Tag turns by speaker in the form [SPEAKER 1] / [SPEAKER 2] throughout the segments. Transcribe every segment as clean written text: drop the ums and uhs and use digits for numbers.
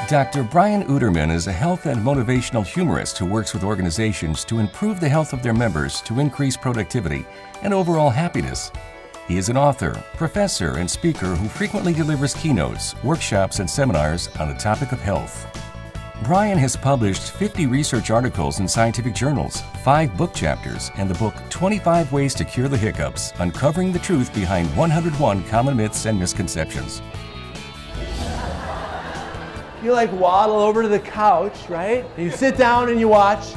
[SPEAKER 1] Dr. Brian Udermann is a health and motivational humorist who works with organizations to improve the health of their members to increase productivity and overall happiness. He is an author, professor, and speaker who frequently delivers keynotes, workshops, and seminars on the topic of health. Brian has published 50 research articles in scientific journals, 5 book chapters, and the book 25 Ways to Cure the Hiccups, Uncovering the Truth Behind 101 Common Myths and Misconceptions.
[SPEAKER 2] You like waddle over to the couch, right? And you sit down and you watch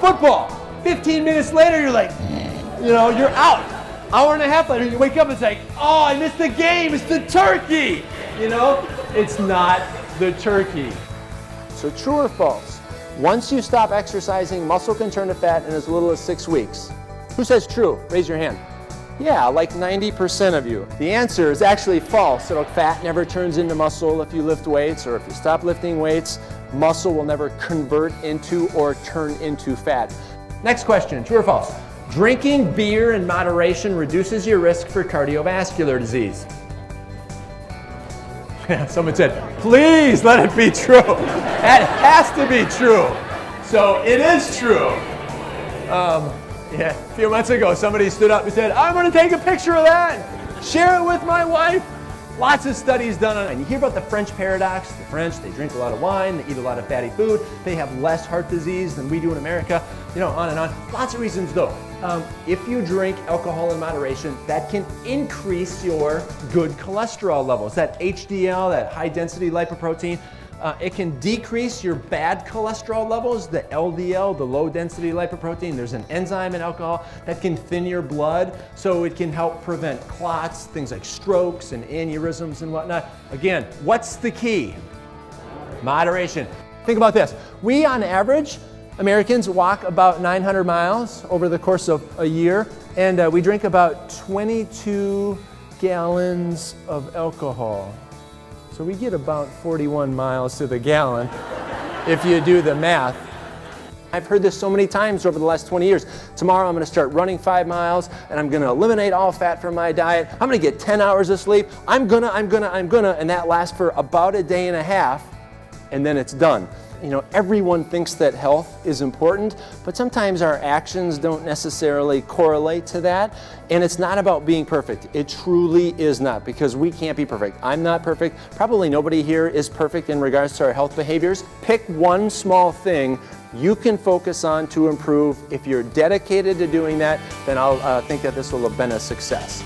[SPEAKER 2] football. 15 minutes later, you're like, you're out. Hour and a half later, you wake up and it's like, oh, I missed the game. It's the turkey. It's not the turkey. So true or false? Once you stop exercising, muscle can turn to fat in as little as 6 weeks. Who says true? Raise your hand. Yeah, like 90% of you. The answer is actually false. Fat never turns into muscle if you lift weights, or if you stop lifting weights, muscle will never convert into or turn into fat. Next question, true or false? Drinking beer in moderation reduces your risk for cardiovascular disease. Someone said, please let it be true. That has to be true. So it is true. Yeah, a few months ago, somebody stood up and said, I'm going to take a picture of that, share it with my wife. Lots of studies done on it. And you hear about the French paradox. The French, they drink a lot of wine, they eat a lot of fatty food, they have less heart disease than we do in America, on and on. Lots of reasons though. If you drink alcohol in moderation, that can increase your good cholesterol levels. That HDL, that high density lipoprotein, it can decrease your bad cholesterol levels, the LDL, the low density lipoprotein. There's an enzyme in alcohol that can thin your blood, so it can help prevent clots, things like strokes and aneurysms and whatnot. Again, what's the key? Moderation. Think about this. We, on average, Americans walk about 900 miles over the course of a year, and we drink about 22 gallons of alcohol. So we get about 41 miles to the gallon if you do the math. I've heard this so many times over the last 20 years. Tomorrow I'm going to start running 5 miles and I'm going to eliminate all fat from my diet. I'm going to get 10 hours of sleep. I'm gonna, and that lasts for about a day and a half, and then it's done. Everyone thinks that health is important, but sometimes our actions don't necessarily correlate to that. And it's not about being perfect. It truly is not, because we can't be perfect. I'm not perfect. Probably nobody here is perfect in regards to our health behaviors. Pick one small thing you can focus on to improve. If you're dedicated to doing that, then I'll think that this will have been a success.